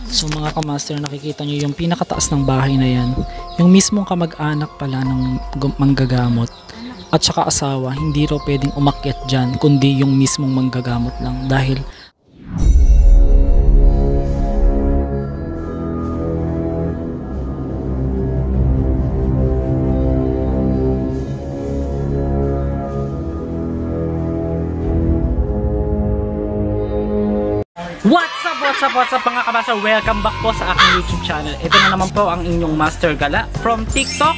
So mga kamaster, nakikita nyo yung pinakataas ng bahay na yan. Yung mismong kamag-anak pala ng manggagamot at saka asawa, hindi raw pwedeng umakyat dyan kundi yung mismong manggagamot lang dahil What's up mga kabasa? Welcome back po sa aking YouTube channel. Ito na naman po ang inyong Master Gala from TikTok.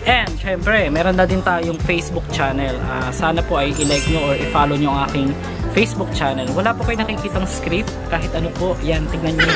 And syempre, meron na din tayong Facebook channel. Sana po ay i-like nyo or i-follow nyo ang aking Facebook channel. Wala po kayo nakikitang script, kahit ano po. Yan, tignan nyo.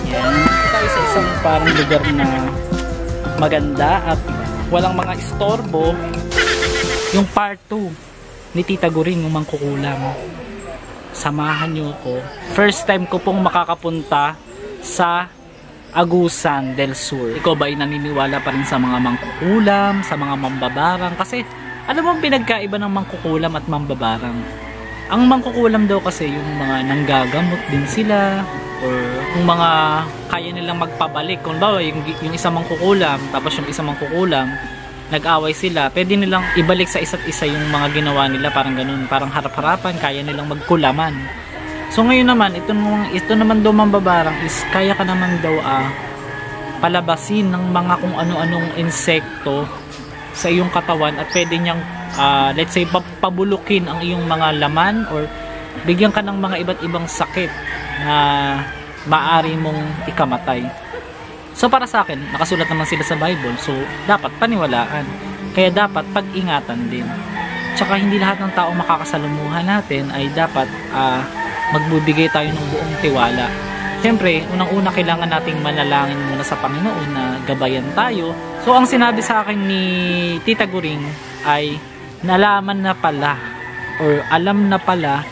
Yan. Ito tayo sa isang parang lugar na maganda at walang mga istorbo. Yung part 2 ni Tita Guring, yung mangkukulam. Samahan nyo ko. First time ko pong makakapunta sa Agusan del Sur. Ikaw ba ay naniniwala pa rin sa mga mangkukulam, sa mga mambabarang? Kasi ano bang pinagkaiba ng mangkukulam at mambabarang? Ang mangkukulam daw kasi yung mga nanggagamot din sila or yung mga kaya nilang magpabalik. Kung ba yung isang mangkukulam tapos yung isang mangkukulam nag-away sila, pwede nilang ibalik sa isa't isa yung mga ginawa nila, parang ganun, parang harap-harapan, kaya nilang magkulaman. So ngayon naman, ito naman daw mambabarang is kaya ka naman daw palabasin ng mga kung ano-anong insekto sa iyong katawan at pwede niyang let's say pabulukin ang iyong mga laman or bigyan ka ng mga iba't ibang sakit na maaari mong ikamatay. So para sa akin, nakasulat naman sila sa Bible, so dapat paniwalaan. Kaya dapat pag-ingatan din. Tsaka hindi lahat ng tao makakasalumuhan natin ay dapat magbibigay tayo ng buong tiwala. Siyempre, unang-una kailangan nating manalangin muna sa Panginoon na gabayan tayo. So ang sinabi sa akin ni Tita Guring ay nalaman na pala or alam na pala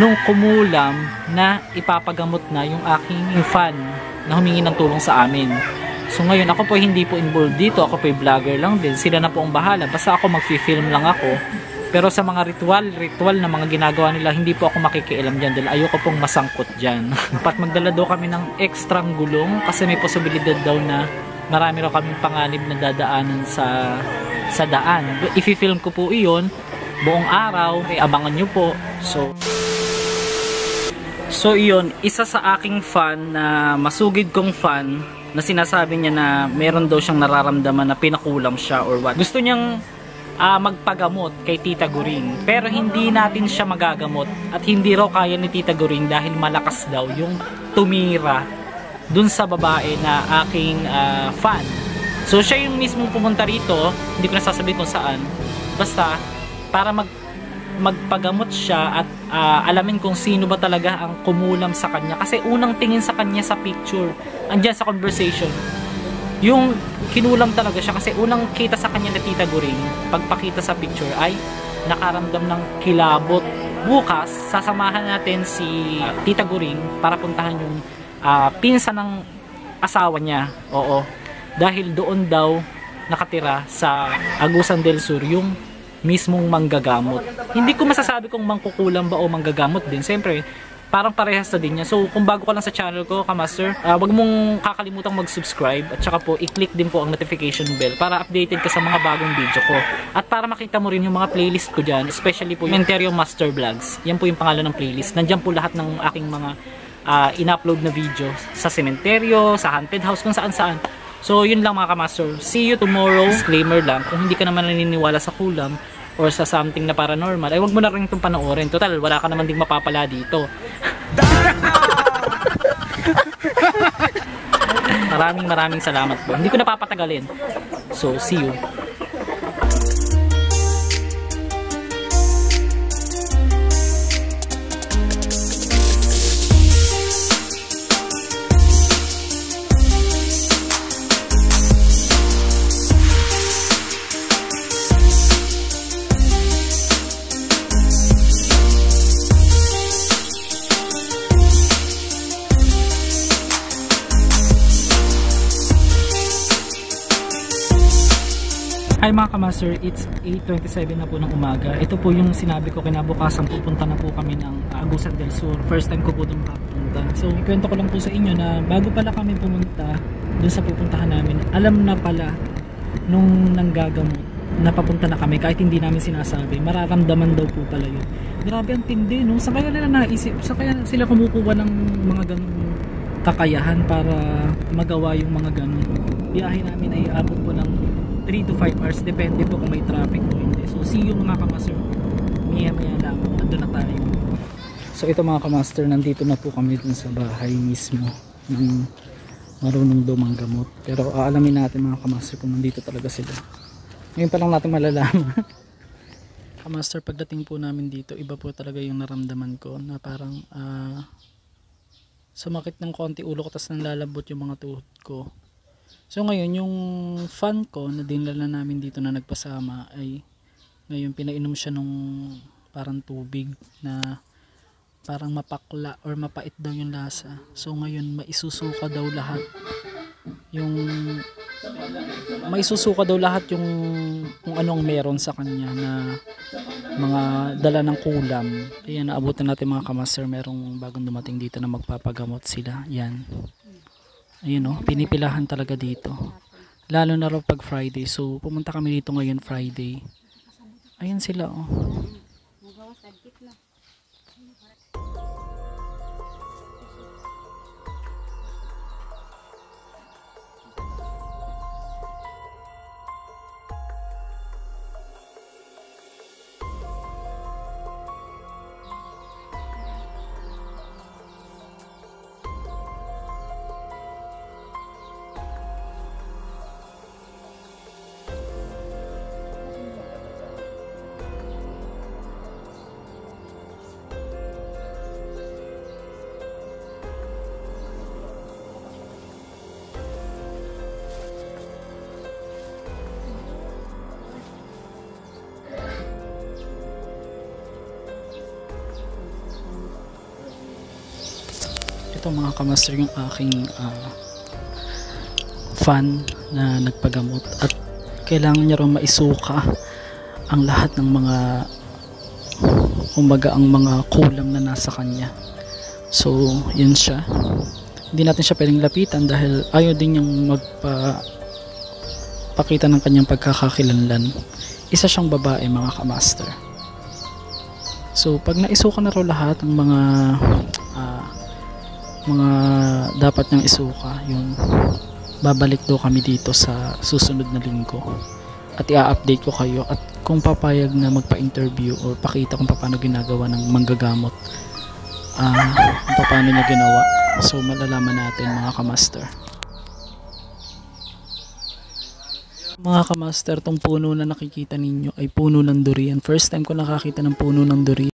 nung kumulam na ipapagamot na yung aking fan na humingi ng tulong sa amin. So ngayon ako po hindi po involved dito, ako po vlogger lang din, sila na po ang bahala, basta ako magfi-film lang ako. Pero sa mga ritual na mga ginagawa nila, hindi po ako makikialam dyan dahil ayoko pong masangkot dyan. Dapat magdala daw kami ng ekstrang gulong kasi may posibilidad daw na marami raw kaming panganib na dadaanan sa daan. Ifi-film ko po iyon buong araw, abangan nyo po. So iyon, isa sa aking fan na masugid kong fan na sinasabi niya na meron daw siyang nararamdaman na pinakulam siya or what. Gusto niyang magpagamot kay Tita Guring pero hindi natin siya magagamot at hindi raw kaya ni Tita Guring dahil malakas daw yung tumira dun sa babae na aking fan. So siya yung mismong pumunta rito, hindi ko na sasabihin kung saan, basta para magpagamot siya at alamin kung sino ba talaga ang kumulam sa kanya kasi unang tingin sa kanya sa picture, andyan sa conversation yung kinulam talaga siya kasi unang kita sa kanya na Tita Guring pagpakita sa picture ay nakaramdam ng kilabot. Bukas sasamahan natin si Tita Guring para puntahan yung pinsan ng asawa niya, oo, dahil doon daw nakatira sa Agusan del Sur yung mismong manggagamot. Hindi ko masasabi kung mangkukulam ba o manggagamot din. Siyempre, parang parehas na din niya. So, kung bago ka lang sa channel ko, Kamaster, wag mong kakalimutang mag-subscribe at saka po, i-click din po ang notification bell para updated ka sa mga bagong video ko. At para makita mo rin yung mga playlist ko dyan, especially po yung Cementerio Master Vlogs. Yan po yung pangalan ng playlist. Nandyan po lahat ng aking mga in-upload na video sa sementeryo, sa haunted house, kung saan-saan. So, yun lang mga Kamaster. See you tomorrow. Disclaimer lang, kung hindi ka naman naniniwala sa kulam or sa something na paranormal, ay wag mo na rin itong panoorin. Total, wala ka naman ding mapapala dito. Maraming salamat po. Hindi ko napapatagalin. So, see you. Hi mga Kamaster, it's 8:27 na po ng umaga. Ito po yung sinabi ko kinabukasan, pupunta na po kami ng Agusan del Sur. First time ko po doon makapunta. So ikwento ko lang po sa inyo na bago pala kami pumunta dun sa pupuntahan namin, alam na pala nung nanggagamot na papunta na kami kahit hindi namin sinasabi. Mararamdaman daw po pala yun. Grabe ang tindi, no? Sa kaya nila naisip, sa kaya sila kumukuha ng mga ganung kakayahan para magawa yung mga ganun. Biyahe namin ay abot po ng 3 to 5 hours, depende po kung may traffic o hindi. So see you mga kamaster, maya lamang, nandun na tayo. So ito mga kamaster, nandito na po kami dun sa bahay mismo ng marunong dumanggamot. Pero aalamin natin mga kamaster kung nandito talaga sila. Ngayon pa lang natin malalaman. Kamaster, pagdating po namin dito, iba po talaga yung naramdaman ko na parang sumakit ng konti ulo ko, tas nanlalambot yung mga tuhod ko. So ngayon yung fan ko na dinala namin dito na nagpasama ay ngayon pinainom siya nung parang tubig na parang mapakla or mapait daw yung lasa. So ngayon maisusuka daw lahat yung kung anong meron sa kanya na mga dala ng kulam. Ayan, naabutan natin mga kamaster, merong bagong dumating dito na magpapagamot sila. Yan. Ayun, oh, pinipilahan talaga dito. Lalo na raw pag Friday. So pumunta kami dito ngayon Friday. Ayan sila, oh. Ito mga kamaster yung aking fan na nagpagamot at kailangan niya raw maisuka ang lahat ng mga kumbaga ang mga kulam na nasa kanya. So yun siya, hindi natin siya pwedeng lapitan dahil ayaw din niyang magpakita ng kanyang pagkakakilanlan. Isa siyang babae mga kamaster. So pag naisuka na raw lahat ng mga dapat niyang isuka, yun, babalik daw kami dito sa susunod na linggo at i-update ko kayo at kung papayag na magpa-interview or pakita kung paano ginagawa ng manggagamot, kung paano niya ginawa. So malalaman natin mga kamaster. Mga kamaster, tong puno na nakikita ninyo ay puno ng durian. First time ko nakakita ng puno ng durian.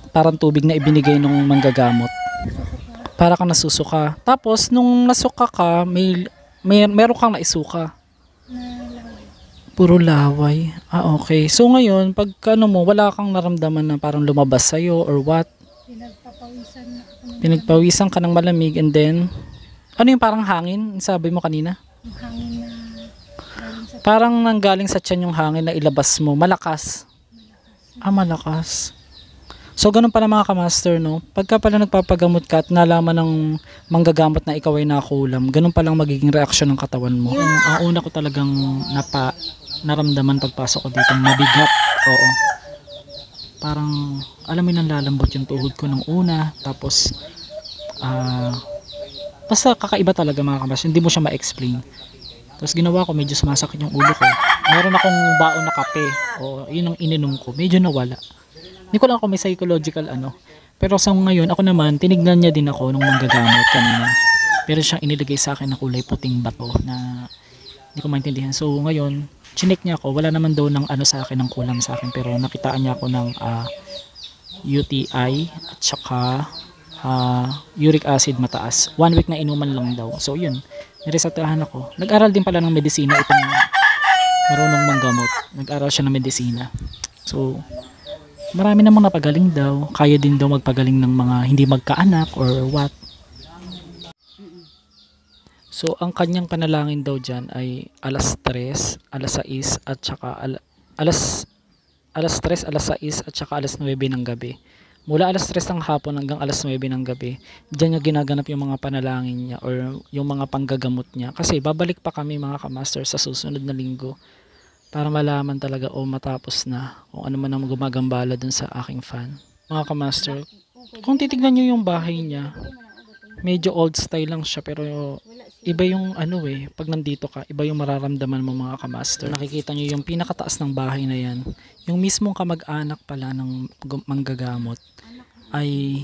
Parang tubig na ibinigay nung manggagamot. Para kang nasusuka. Tapos nung nasuka ka, meron kang naisuka. Puro laway. Ah, okay. So ngayon, pag ano mo, wala kang naramdaman na parang lumabas sa'yo or what? Pinagpapawisan na ako ng Pinagpawisan ka ng malamig and then, ano yung parang hangin? Sabi mo kanina? yung hangin na galing sa Parang nanggaling sa tiyan yung hangin na ilabas mo. Malakas. Ah, malakas. So, ganun pala mga kamaster, no? Pagka pala nagpapagamot ka at nalaman ng manggagamot na ikaw ay nakulam, ganun palang magiging reaksyon ng katawan mo. Ang una ko talagang naramdaman pagpasok ko dito, mabigat. Oo. Parang, alam mo nang lalambot yung tuhod ko nung una. Tapos, basta kakaiba talaga mga kamaster. Hindi mo siya ma-explain. Tapos ginawa ko, medyo sumasakit yung ulo ko. Meron akong baon na kape. O, yun ang ininom ko. Medyo nawala. Hindi ko lang kung may psychological ano. Pero sa ngayon, ako naman, tinignan niya din ako nung manggagamot kanina. Pero siyang inilagay sa akin na kulay puting bato na hindi ko maintindihan. So ngayon, chinek niya ako. Wala naman daw ng ano sa akin, ng kulam sa akin. Pero nakitaan niya ako ng UTI at saka uric acid mataas. 1 week na inuman lang daw. So yun, niresetahan ako. Nag-aral din pala ng medisina itong marunong manggamot. Nag-aral siya ng medisina. So, marami namang napagaling daw. Kaya din daw magpagaling ng mga hindi magkaanak or what. So, ang kanyang panalangin daw dyan ay alas 3, alas 6, at saka alas 3, alas 6, at saka alas 9 ng gabi. Mula alas 3 ng hapon hanggang alas 9 ng gabi, dyan niya ginaganap yung mga panalangin niya or yung mga panggagamot niya. Kasi babalik pa kami mga kamaster sa susunod na linggo para malaman talaga o matapos na kung ano man ang gumagambala dun sa aking fan. Mga kamaster, kung titignan nyo yung bahay niya, medyo old style lang siya pero iba yung ano pag nandito ka, iba yung mararamdaman mo mga kamaster. Nakikita nyo yung pinakataas ng bahay na yan, yung mismong kamag-anak pala ng manggagamot ay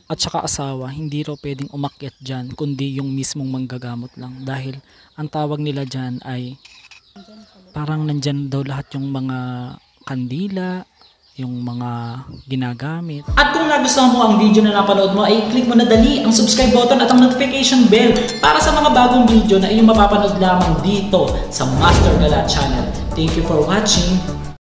at saka asawa, hindi raw pwedeng umakyat dyan kundi yung mismong manggagamot lang dahil ang tawag nila dyan ay parang nandyan daw lahat yung mga kandila, yung mga ginagamit. At kung nagustuhan mo ang video na napanood mo, ay click mo na dali ang subscribe button at ang notification bell para sa mga bagong video na inyong mapapanood lamang dito sa Master Gala Channel. Thank you for watching.